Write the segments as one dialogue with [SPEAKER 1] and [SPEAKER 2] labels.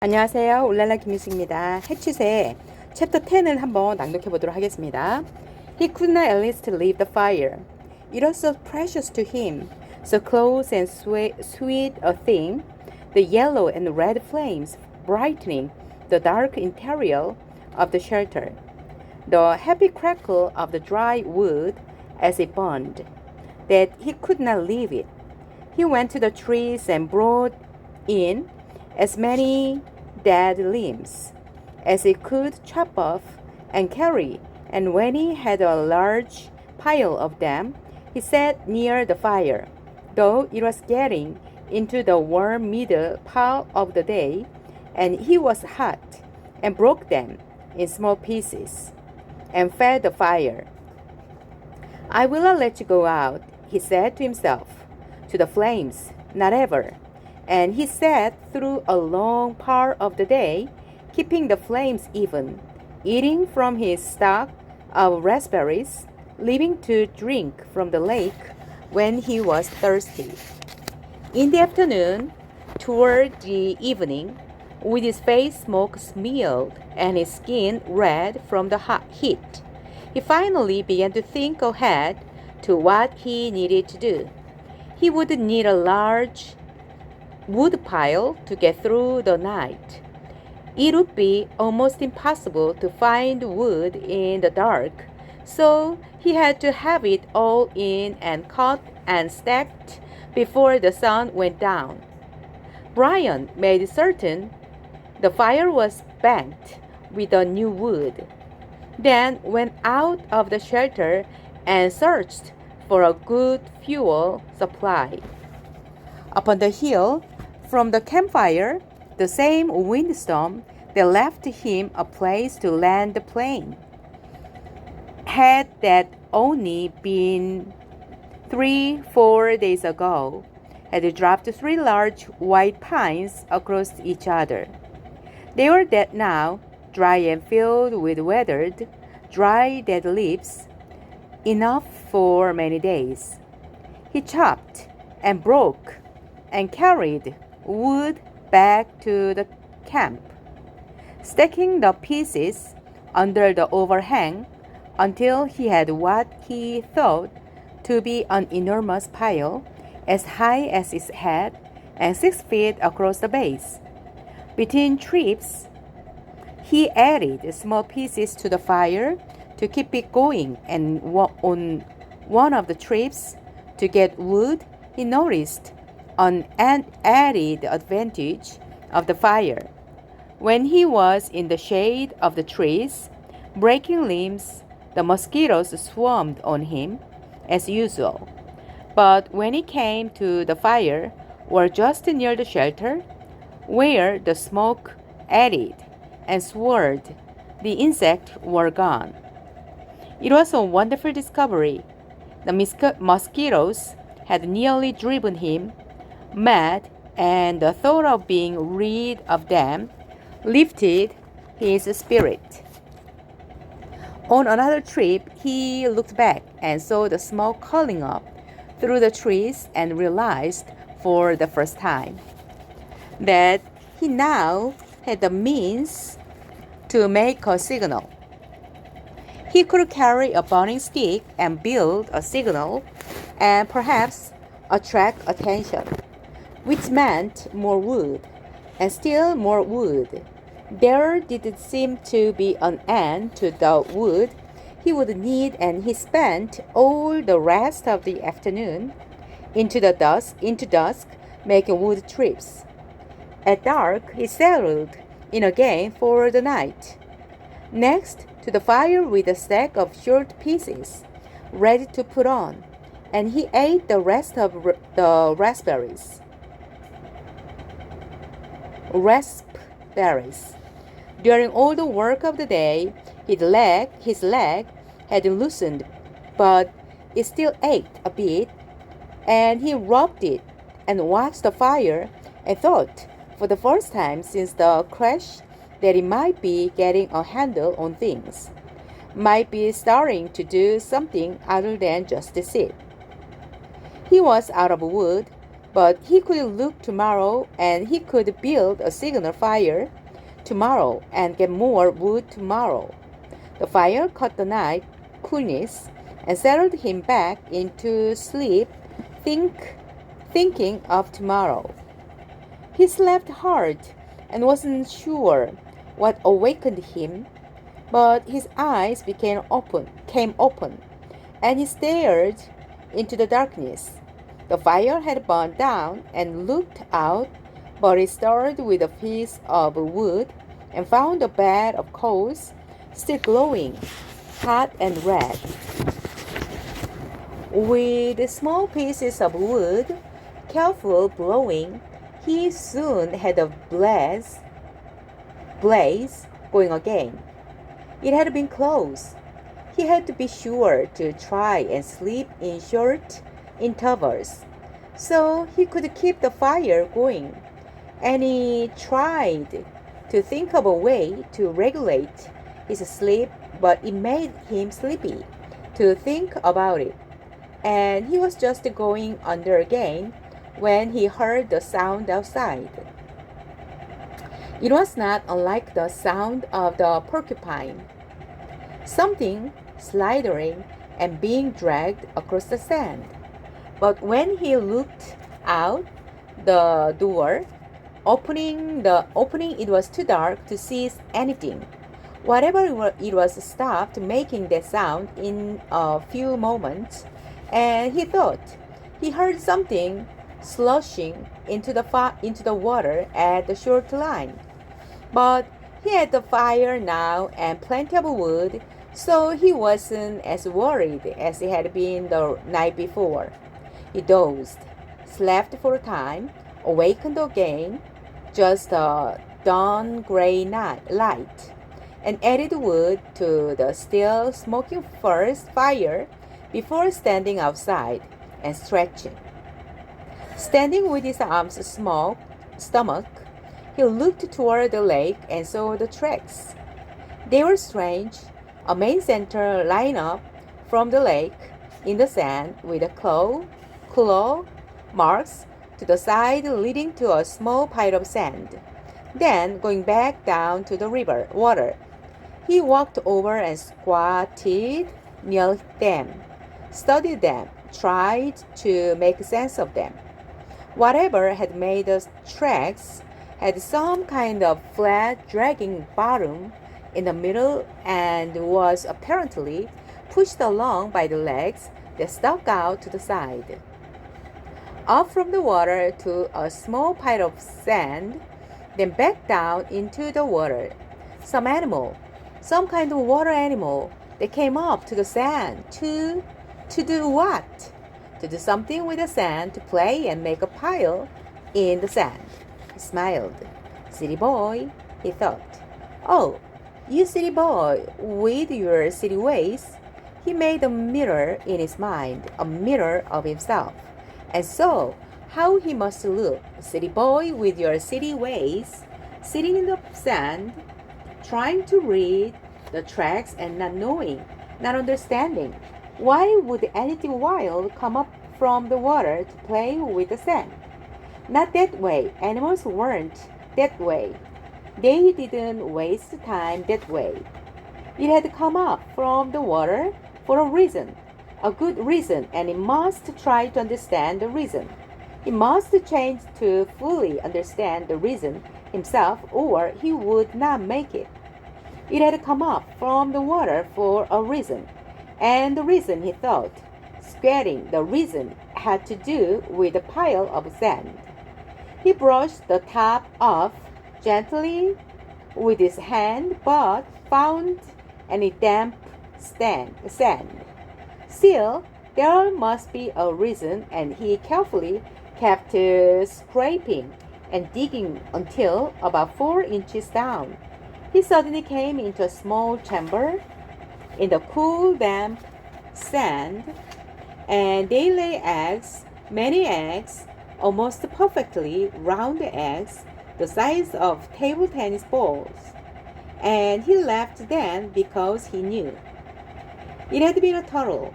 [SPEAKER 1] 안녕하세요. 울랄라 김미숙입니다. 해치새 챕터 10을 한번 낭독해 보도록 하겠습니다. He could not at least leave the fire. It was so precious to him, so close and sweet a thing, the yellow and red flames brightening the dark interior of the shelter, the happy crackle of the dry wood as it burned, that he could not leave it. He went to the trees and brought in as many dead limbs as he could chop off and carry, and when he had a large pile of them, he sat near the fire, though it was getting into the warm middle part of the day, and he was hot, and broke them in small pieces, and fed the fire. I will not let you go out, he said to himself, to the flames, not ever. And he sat through a long part of the day, keeping the flames even, eating from his stock of raspberries, leaving to drink from the lake when he was thirsty. In the afternoon, toward the evening, with his face smoke smeared and his skin red from the hot heat, he finally began to think ahead to what he needed to do. He would need a large wood pile to get through the night. It would be almost impossible to find wood in the dark, so he had to have it all in and cut and stacked before the sun went down. Brian made certain the fire was banked with the new wood, then went out of the shelter and searched for a good fuel supply. Upon the hill, from the campfire, the same windstorm that left him a place to land the plane. Had that only been 3-4 days ago, had dropped 3 large white pines across each other. They were dead now, dry and filled with weathered, dry dead leaves, enough for many days. He chopped and broke and carried wood back to the camp, stacking the pieces under the overhang until he had what he thought to be an enormous pile as high as his head and 6 feet across the base. Between trips, he added small pieces to the fire to keep it going, and on one of the trips to get wood, he noticed an added advantage of the fire. When he was in the shade of the trees, breaking limbs, the mosquitoes swarmed on him, as usual. But when he came to the fire, or just near the shelter, where the smoke added and swirled, the insects were gone. It was a wonderful discovery. The mosquitoes had nearly driven him mad, and the thought of being rid of them lifted his spirit. On another trip, he looked back and saw the smoke curling up through the trees and realized for the first time that he now had the means to make a signal. He could carry a burning stick and build a signal and perhaps attract attention, which meant more wood, and still more wood. There didn't seem to be an end to the wood he would need, and he spent all the rest of the afternoon into dusk making wood trips. At dark, he settled in again for the night, next to the fire with a stack of short pieces ready to put on, and he ate the rest of the raspberries. During all the work of the day, his leg had loosened, but it still ached a bit, and he rubbed it and watched the fire and thought, for the first time since the crash, that he might be getting a handle on things, might be starting to do something other than just sit. He was out of wood, But he could look tomorrow and he could build a signal fire tomorrow and get more wood tomorrow. The fire caught the night coolness and settled him back into sleep, thinking of tomorrow. He slept hard and wasn't sure what awakened him, but his eyes came open, and he stared into the darkness. The fire had burned down and looked out, but he started with a piece of wood and found a bed of coals still glowing, hot and red. With small pieces of wood, careful blowing, he soon had a blaze going again. It had been close. He had to be sure to try and sleep in short intervals so he could keep the fire going. And he tried to think of a way to regulate his sleep, but it made him sleepy to think about it. And he was just going under again when he heard the sound outside. It was not unlike the sound of the porcupine, something slithering and being dragged across the sand. But when he looked out the door, opening, it was too dark to see anything. Whatever it was stopped making that sound in a few moments, and he thought he heard something sloshing into the water at the short line. But he had the fire now and plenty of wood, so he wasn't as worried as he had been the night before. He dozed, slept for a time, awakened again, just a dawn gray light, and added wood to the still smoking fire before standing outside and stretching. Standing with his arms stomach, he looked toward the lake and saw the tracks. They were strange, a main center line up from the lake in the sand with a claw marks to the side leading to a small pile of sand. Then going back down to the river water. He walked over and squatted near them, studied them, tried to make sense of them. Whatever had made the tracks had some kind of flat dragging bottom in the middle and was apparently pushed along by the legs that stuck out to the side. Up from the water to a small pile of sand, then back down into the water. Some kind of water animal that came up to the sand to do what? To do something with the sand, to play and make a pile in the sand. He smiled. City boy, he thought. Oh, you city boy, with your city ways. He made a mirror in his mind, a mirror of himself, and saw how he must look. City boy with your city ways, sitting in the sand, trying to read the tracks and not understanding. Why would anything wild come up from the water to play with the sand? Not that way. Animals weren't that way. They didn't waste time that way. It had come up from the water for a reason, a good reason, and he must try to understand the reason. He must change to fully understand the reason himself, or he would not make it. It had come up from the water for a reason, and the reason, he thought, squatting, the reason had to do with the pile of sand. He brushed the top off gently with his hand, but found any damp sand. Still, there must be a reason, and he carefully kept scraping and digging until about 4 inches down. He suddenly came into a small chamber in the cool, damp sand, and they lay eggs, many eggs, almost perfectly round eggs, the size of table tennis balls. And he laughed then because he knew. It had been a turtle.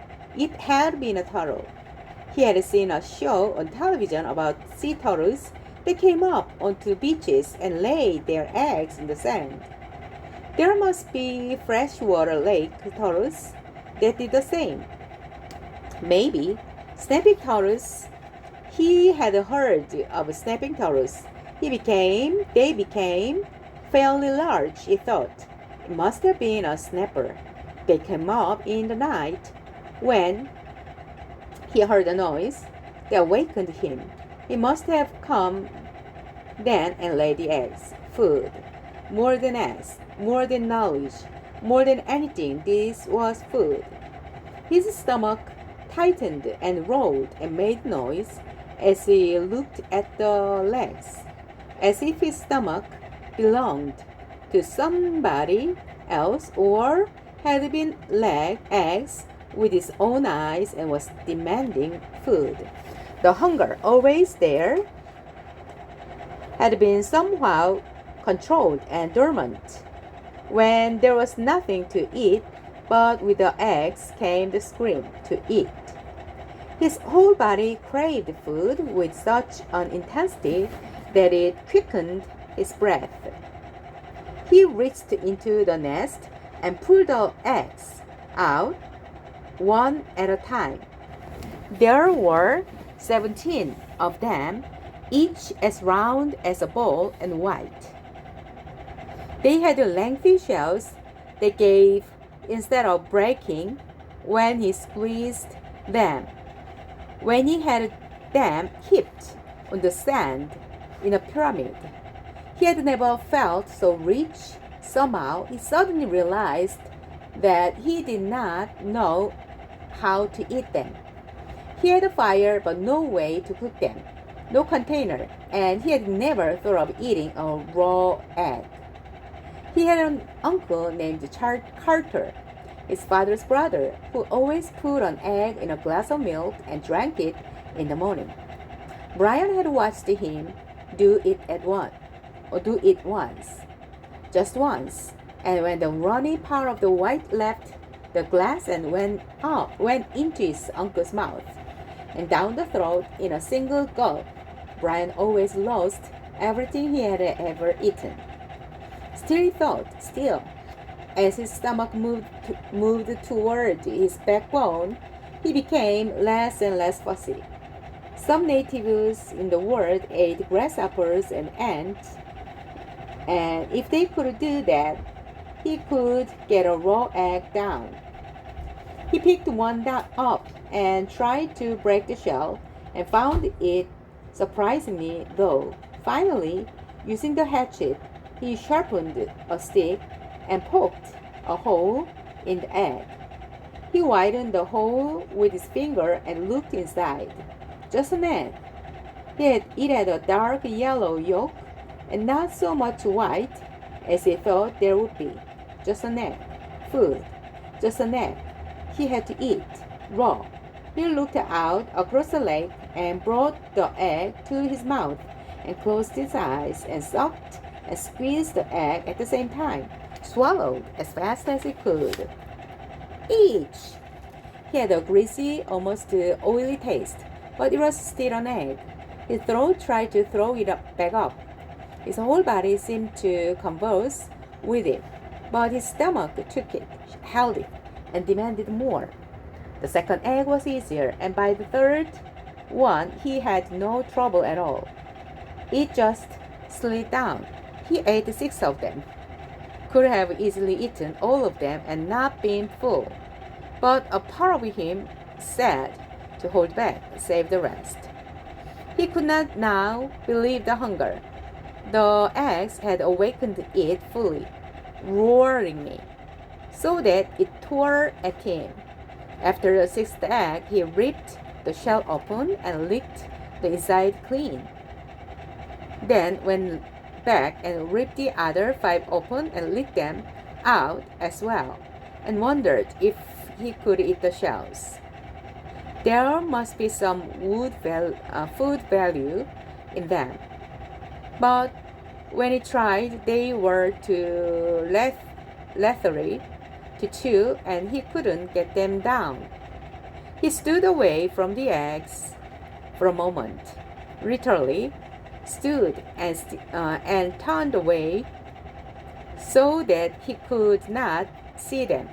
[SPEAKER 1] He had seen a show on television about sea turtles that came up onto beaches and laid their eggs in the sand. There must be freshwater lake turtles that did the same. Maybe snapping turtles. He had heard of snapping turtles. They became fairly large, he thought. It must have been a snapper. They came up in the night when he heard a noise that awakened him. He must have come then and laid the eggs. Food. More than eggs. More than knowledge. More than anything, this was food. His stomach tightened and rolled and made noise as he looked at the legs, as if his stomach belonged to somebody else or had been laid eggs with his own eyes and was demanding food. The hunger, always there, had been somehow controlled and dormant. When there was nothing to eat, but with the eggs came the scream to eat. His whole body craved food with such an intensity that it quickened his breath. He reached into the nest and pulled the eggs out one at a time. There were 17 of them, each as round as a ball and white. They had lengthy shells that gave instead of breaking when he squeezed them. When he had them heaped on the sand in a pyramid, he had never felt so rich. Somehow, he suddenly realized that he did not know how to eat them. He had a fire, but no way to cook them, no container, and he had never thought of eating a raw egg. He had an uncle named Carter, his father's brother, who always put an egg in a glass of milk and drank it in the morning. Brian had watched him do it once, just once, and when the runny part of the white left the glass and went into his uncle's mouth and down the throat in a single gulp, Brian always lost everything he had ever eaten. Still, as his stomach moved toward his backbone, he became less and less fussy. Some natives in the world ate grasshoppers and ants, and if they could do that, he could get a raw egg down. He picked one up and tried to break the shell and found it surprisingly dull. Finally, using the hatchet, he sharpened a stick and poked a hole in the egg. He widened the hole with his finger and looked inside. Just an egg. It had a dark yellow yolk and not so much white as he thought there would be. Just an egg. Food. Just an egg. He had to eat. Raw. He looked out across the lake and brought the egg to his mouth and closed his eyes and sucked and squeezed the egg at the same time. Swallowed as fast as he could. Each! He had a greasy, almost oily taste, but it was still an egg. His throat tried to throw it back up. His whole body seemed to convulse with it, but his stomach took it, held it, and demanded more. The second egg was easier, and by the third one he had no trouble at all. It just slid down. He ate 6 of them. Could have easily eaten all of them and not been full. But a part of him said to hold back, save the rest. He could not now believe the hunger. The eggs had awakened it fully, roaringly, so that it tore at him. After the 6th egg, he ripped the shell open and licked the inside clean. Then went back and ripped the other 5 open and licked them out as well, and wondered if he could eat the shells. There must be some food value in them. But when he tried, they were too leathery to chew, and he couldn't get them down. He stood away from the eggs for a moment, literally stood and turned away so that he could not see them.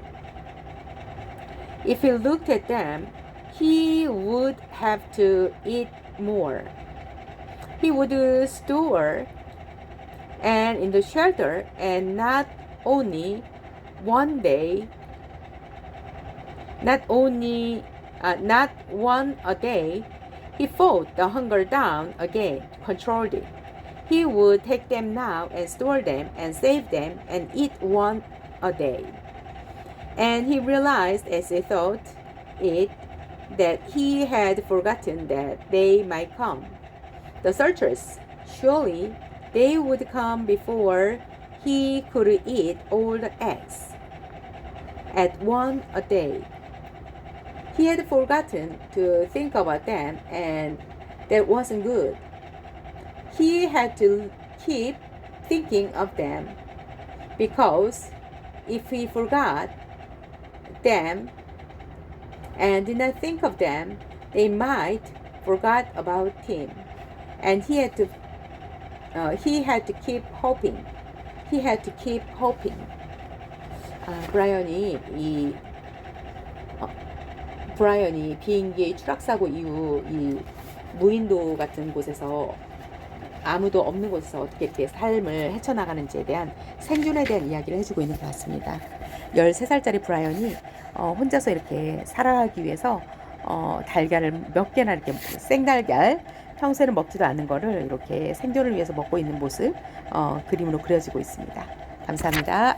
[SPEAKER 1] If he looked at them, he would have to eat more. He would store and in the shelter, and not only one day, not one a day, he fought the hunger down again, controlled it. He would take them now and store them and save them and eat one a day. And he realized as he thought it that he had forgotten that they might come. The searchers, surely they would come before he could eat all the eggs at one a day. He had forgotten to think about them, and that wasn't good. He had to keep thinking of them, because if he forgot them and did not think of them, they might forget about him, and he had to keep hoping. He had to keep hoping. 브라이언이 비행기 추락사고 이후 이 무인도 같은 곳에서 아무도 없는 곳에서 어떻게 이렇게 삶을 헤쳐나가는지에 대한 생존에 대한 이야기를 해주고 있는 것 같습니다. 13살짜리 브라이언이 혼자서 이렇게 살아가기 위해서 달걀을 몇 개나 이렇게 생달걀 평소에는 먹지도 않는 거를 이렇게 생존을 위해서 먹고 있는 모습 그림으로 그려지고 있습니다. 감사합니다.